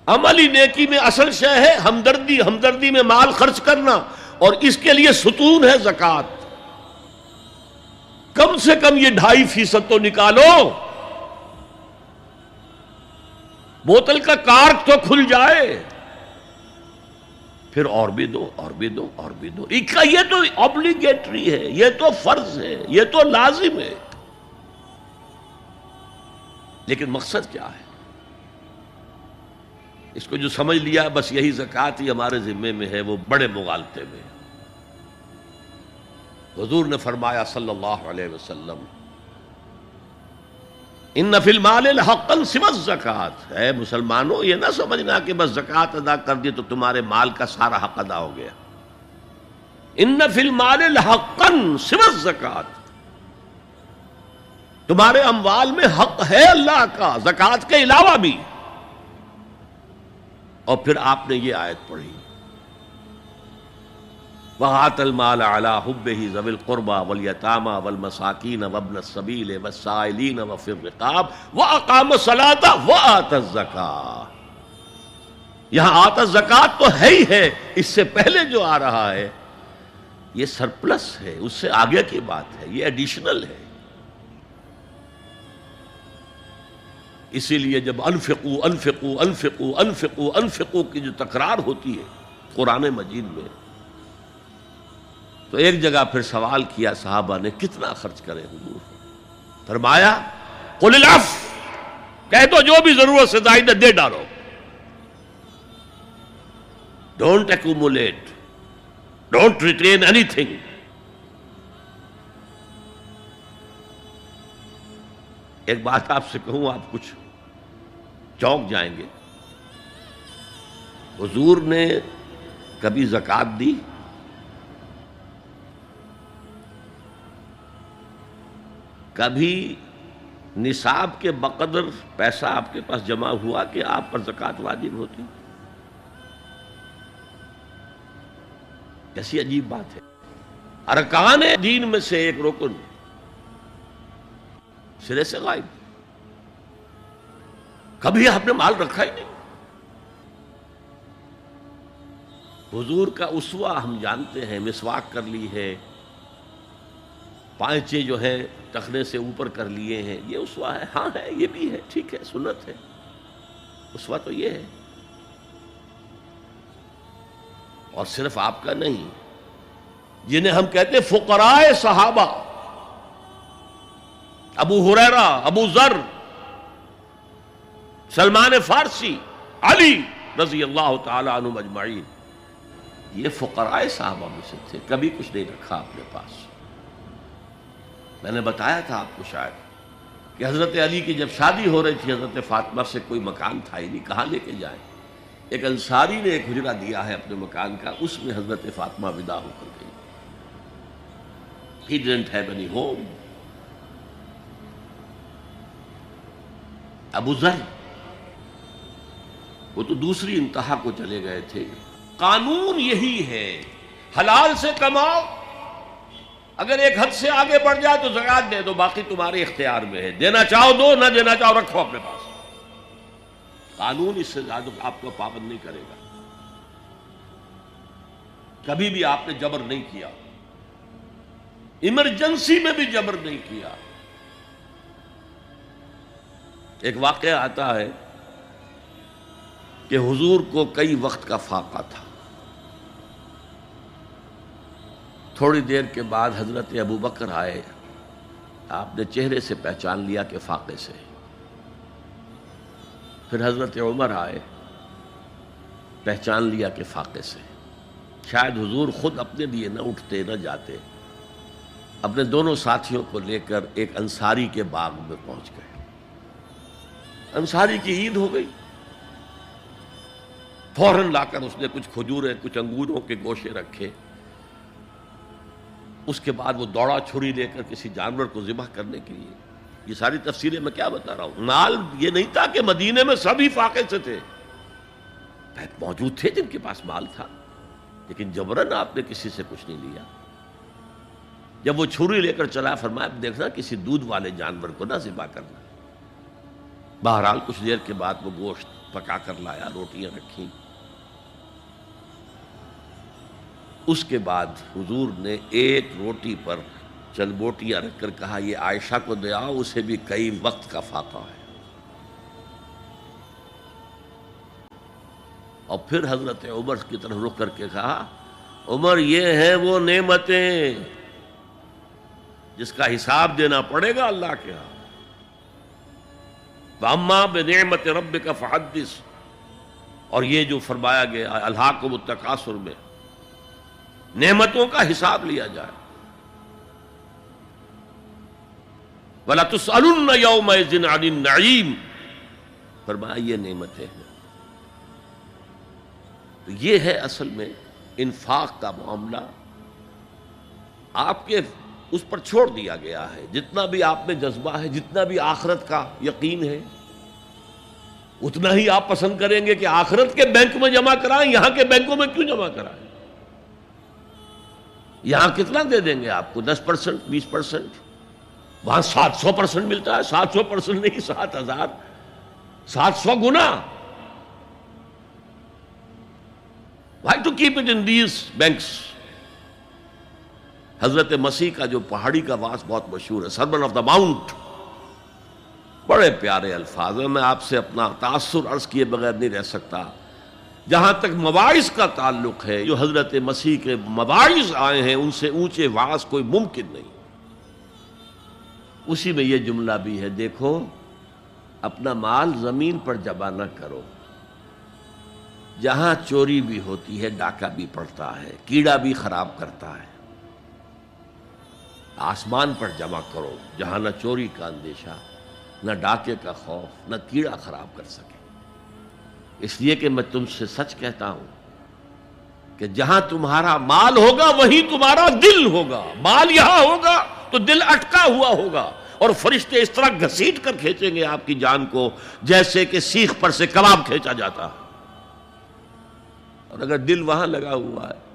عملی نیکی میں اصل شے ہے ہمدردی، ہمدردی میں مال خرچ کرنا، اور اس کے لیے ستون ہے زکوٰۃ۔ کم سے کم یہ 2.5% تو نکالو، بوتل کا کارک تو کھل جائے، پھر اور بھی دو، اور بھی دو، اور بھی دو۔ یہ تو obligatory ہے، یہ تو فرض ہے، یہ تو لازم ہے۔ لیکن مقصد کیا ہے؟ اس کو جو سمجھ لیا بس یہی زکوٰۃ ہی ہمارے ذمے میں ہے، وہ بڑے مغالطے میں۔ حضور نے فرمایا صلی اللہ علیہ وسلم، ان فی المال حقا سوى الزکوٰۃ، اے مسلمانوں یہ نہ سمجھنا کہ بس زکوٰۃ ادا کر دی تو تمہارے مال کا سارا حق ادا ہو گیا۔ ان فی المال حقا سوى الزکوٰۃ، تمہارے اموال میں حق ہے اللہ کا زکوٰۃ کے علاوہ بھی۔ اور پھر آپ نے یہ آیت پڑھی، وَآتَى الْمَالَ عَلَىٰ حُبِّهِ ذَوِي الْقُرْبَىٰ وَالْيَتَامَىٰ وَالْمَسَاكِينَ وَابْنَ السَّبِيلِ وَالسَّائِلِينَ وَفِي الرِّقَابِ وَأَقَامَ الصَّلَاةَ وَآتَى الزَّكَاةَ۔ یہاں آتا زکوٰۃ تو ہے ہی ہے، اس سے پہلے جو آ رہا ہے یہ سرپلس ہے، اس سے آگے کی بات ہے، یہ ایڈیشنل ہے۔ اسی لیے جب انفقوا انفقوا انفقوا انفقوا انفقوا کی جو تکرار ہوتی ہے قرآن مجید میں، تو ایک جگہ پھر سوال کیا صحابہ نے، کتنا خرچ کریں حضور؟ فرمایا قل العفو، کہہ دو جو بھی ضرورت سے زائد دے ڈالو، don't accumulate, don't retain any thing. ایک بات آپ سے کہوں، آپ کچھ چونک جائیں گے، حضور نے کبھی زکوٰۃ دی؟ کبھی نصاب کے بقدر پیسہ آپ کے پاس جمع ہوا کہ آپ پر زکوٰۃ واجب ہوتی؟ کیسی عجیب بات ہے۔ ارکان دین میں سے ایک رکن سرے سے غائب، کبھی آپ نے مال رکھا ہی نہیں۔ حضور کا اسوہ ہم جانتے ہیں، مسواک کر لی ہے، پانچے جو ہیں ٹخنے سے اوپر کر لیے ہیں، یہ اسوہ ہے؟ ہاں ہے، یہ بھی ہے، ٹھیک ہے، سنت ہے، اسوہ تو یہ ہے۔ اور صرف آپ کا نہیں، جنہیں ہم کہتے ہیں فقراء صحابہ، ابو ہریرہ، ابو ذر، سلمان فارسی، علی رضی اللہ تعالی عنہم اجمعین، یہ فقراء صحابہ میں سے تھے، کبھی کچھ نہیں رکھا اپنے پاس۔ میں نے بتایا تھا آپ کو شاید کہ حضرت علی کی جب شادی ہو رہی تھی حضرت فاطمہ سے، کوئی مکان تھا ہی نہیں، کہاں لے کے جائیں؟ ایک انصاری نے ایک حجرہ دیا ہے اپنے مکان کا، اس میں حضرت فاطمہ ودا ہو کر گئی۔ He didn't have any home۔ ابو ذر وہ تو دوسری انتہا کو چلے گئے تھے۔ قانون یہی ہے، حلال سے کماؤ، اگر ایک حد سے آگے بڑھ جائے تو زکوٰۃ دے دو، باقی تمہارے اختیار میں ہے، دینا چاہو دو، نہ دینا چاہو رکھو اپنے پاس۔ قانون اس سے زیادہ آپ کو پابند نہیں کرے گا۔ کبھی بھی آپ نے جبر نہیں کیا، ایمرجنسی میں بھی جبر نہیں کیا۔ ایک واقعہ آتا ہے کہ حضور کو کئی وقت کا فاقہ تھا، تھوڑی دیر کے بعد حضرت ابو بکر آئے، آپ نے چہرے سے پہچان لیا کہ فاقے سے۔ پھر حضرت عمر آئے، پہچان لیا کہ فاقے سے۔ شاید حضور خود اپنے لیے نہ اٹھتے نہ جاتے، اپنے دونوں ساتھیوں کو لے کر ایک انصاری کے باغ میں پہنچ گئے۔ انصاری کی عید ہو گئی، فوراً لا کر اس نے کچھ کھجوریں، کچھ انگوروں کے گوشے رکھے۔ اس کے بعد وہ دوڑا چھری لے کر کسی جانور کو ذبح کرنے کے لیے۔ یہ ساری تفصیلیں میں کیا بتا رہا ہوں؟ مال یہ نہیں تھا کہ مدینے میں سبھی فاقے سے تھے، موجود تھے جن کے پاس مال تھا، لیکن جبراً آپ نے کسی سے کچھ نہیں لیا۔ جب وہ چھری لے کر چلا، فرمایا دیکھنا کسی دودھ والے جانور کو نہ ذبح کرنا۔ بہرحال کچھ دیر کے بعد وہ گوشت پکا کر لایا، روٹیاں رکھیں۔ اس کے بعد حضور نے ایک روٹی پر چند بوٹیاں رکھ کر کہا یہ عائشہ کو دے آؤ، اسے بھی کئی وقت کا فاقہ ہے۔ اور پھر حضرت عمر کی طرف رخ کر کے کہا عمر یہ ہیں وہ نعمتیں جس کا حساب دینا پڑے گا اللہ کے ہاں۔ وَأَمَّا بِنِعْمَةِ رَبِّكَ فَحَدِّثْ، اور یہ جو فرمایا گیا الہاکم التکاثر میں نعمتوں کا حساب لیا جائے۔ وَلَتُسْأَلُنَّ يَوْمَئِذٍ عَنِ النَّعِيمِ، فرمایا یہ نعمتیں ہیں۔ تو یہ ہے اصل میں انفاق کا معاملہ، آپ کے اس پر چھوڑ دیا گیا ہے۔ جتنا بھی آپ میں جذبہ ہے، جتنا بھی آخرت کا یقین ہے، اتنا ہی آپ پسند کریں گے کہ آخرت کے بینک میں جمع کرائیں، یہاں کے بینکوں میں کیوں جمع کرائیں؟ یہاں کتنا دے دیں گے آپ کو؟ 10%، 20%؟ وہاں 700% ملتا ہے۔ 700% نہیں، 7000، 700 گنا۔ Why to keep it in these banks؟ حضرت مسیح کا جو پہاڑی کا واس بہت مشہور ہے، سرمن آف دا ماؤنٹ، بڑے پیارے الفاظ ہیں۔ میں آپ سے اپنا تاثر عرض کیے بغیر نہیں رہ سکتا۔ جہاں تک مواعظ کا تعلق ہے، جو حضرت مسیح کے مواعظ آئے ہیں ان سے اونچے واعظ کوئی ممکن نہیں۔ اسی میں یہ جملہ بھی ہے، دیکھو اپنا مال زمین پر جمع نہ کرو، جہاں چوری بھی ہوتی ہے ڈاکہ بھی پڑتا ہے، کیڑا بھی خراب کرتا ہے۔ آسمان پر جمع کرو جہاں نہ چوری کا اندیشہ، نہ ڈاکے کا خوف، نہ کیڑا خراب کر سکے۔ اس لیے کہ میں تم سے سچ کہتا ہوں کہ جہاں تمہارا مال ہوگا وہیں تمہارا دل ہوگا۔ مال یہاں ہوگا تو دل اٹکا ہوا ہوگا، اور فرشتے اس طرح گھسیٹ کر کھینچیں گے آپ کی جان کو جیسے کہ سیخ پر سے کباب کھینچا جاتا ہے۔ اور اگر دل وہاں لگا ہوا ہے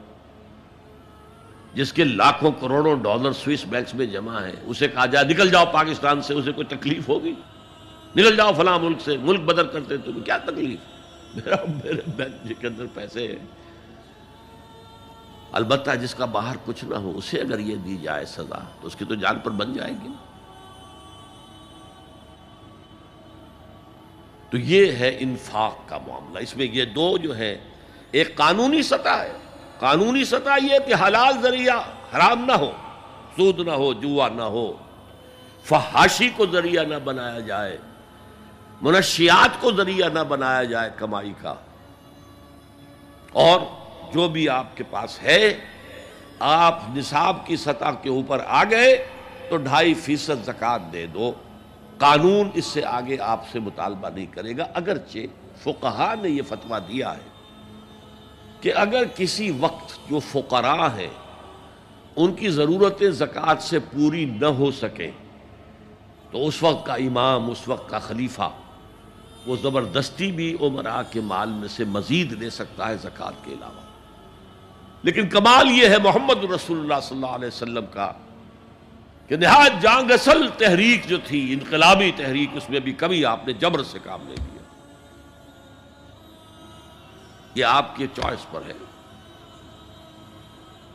جس کے لاکھوں کروڑوں ڈالر سوئس بینکس میں جمع ہیں، اسے کہا جائے نکل جاؤ پاکستان سے، اسے کوئی تکلیف ہوگی؟ نکل جاؤ فلاں ملک سے، ملک بدل کرتے تمہیں کیا تکلیف؟ میرے بینک کے اندر پیسے ہیں۔ البتہ جس کا باہر کچھ نہ ہو، اسے اگر یہ دی جائے سزا تو اس کی تو جان پر بن جائے گی۔ تو یہ ہے انفاق کا معاملہ۔ اس میں یہ دو جو ہے، ایک قانونی سطح ہے۔ قانونی سطح یہ کہ حلال ذریعہ حرام نہ ہو، سود نہ ہو، جوا نہ ہو، فحاشی کو ذریعہ نہ بنایا جائے، منشیات کو ذریعہ نہ بنایا جائے کمائی کا۔ اور جو بھی آپ کے پاس ہے، آپ نصاب کی سطح کے اوپر آ گئے تو 2.5% زکوٰۃ دے دو۔ قانون اس سے آگے آپ سے مطالبہ نہیں کرے گا، اگرچہ فقہاء نے یہ فتویٰ دیا ہے کہ اگر کسی وقت جو فقراء ہیں ان کی ضرورتیں زکوٰۃ سے پوری نہ ہو سکیں تو اس وقت کا امام، اس وقت کا خلیفہ، وہ زبردستی بھی عمراء کے مال میں سے مزید لے سکتا ہے زکوٰۃ کے علاوہ۔ لیکن کمال یہ ہے محمد رسول اللہ صلی اللہ علیہ وسلم کا کہ نہایت جان گسل تحریک جو تھی، انقلابی تحریک، اس میں بھی کبھی آپ نے جبر سے کام نہیں لیا۔ یہ آپ کے چوائس پر ہے۔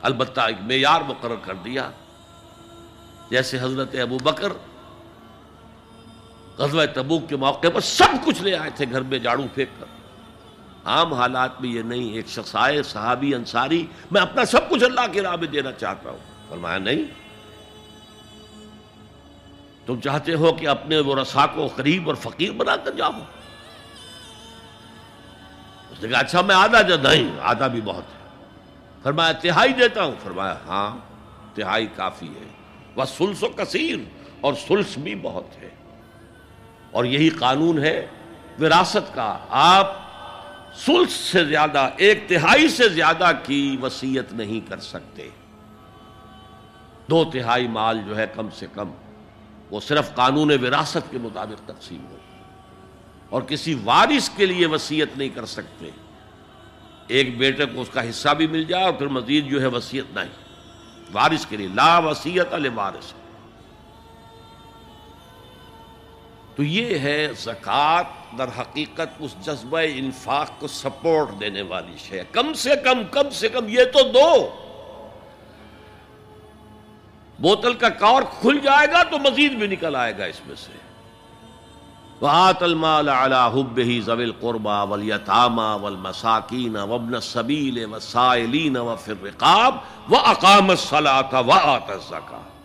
البتہ ایک معیار مقرر کر دیا، جیسے حضرت ابو بکر غزوہ تبوک کے موقع پر سب کچھ لے آئے تھے گھر میں جھاڑو پھینک کر۔ عام حالات میں یہ نہیں، ایک شخص آئے صحابی انصاری، میں اپنا سب کچھ اللہ کی راہ میں دینا چاہتا ہوں، فرمایا نہیں، تم چاہتے ہو کہ اپنے ورثاء کو قریب اور فقیر بنا کر جاؤ؟ اس نے کہا اچھا میں آدھا نہیں، آدھا بھی بہت ہے۔ فرمایا تہائی دیتا ہوں؟ فرمایا ہاں تہائی کافی ہے۔ وَالثُلُثُ کثیر، اور ثلث بھی بہت ہے۔ اور یہی قانون ہے وراثت کا، آپ ثلث سے زیادہ، 1/3 سے زیادہ کی وصیت نہیں کر سکتے۔ 2/3 مال جو ہے کم سے کم وہ صرف قانون وراثت کے مطابق تقسیم ہو، اور کسی وارث کے لیے وصیت نہیں کر سکتے۔ ایک بیٹے کو اس کا حصہ بھی مل جائے اور پھر مزید جو ہے وصیت نہیں، وارث کے لیے لا وصیت لوارث۔ تو یہ ہے زکوٰۃ، در حقیقت اس جذبہ انفاق کو سپورٹ دینے والی شے. کم سے کم یہ تو دو. بوتل کا کارک کھل جائے گا تو مزید بھی نکل آئے گا اس میں سے. وآت المال على حبه ذوي القربى واليتامى والمساكين وابن السبيل والسائلين وفي الرقاب وأقام الصلاة وآتى الزكاة.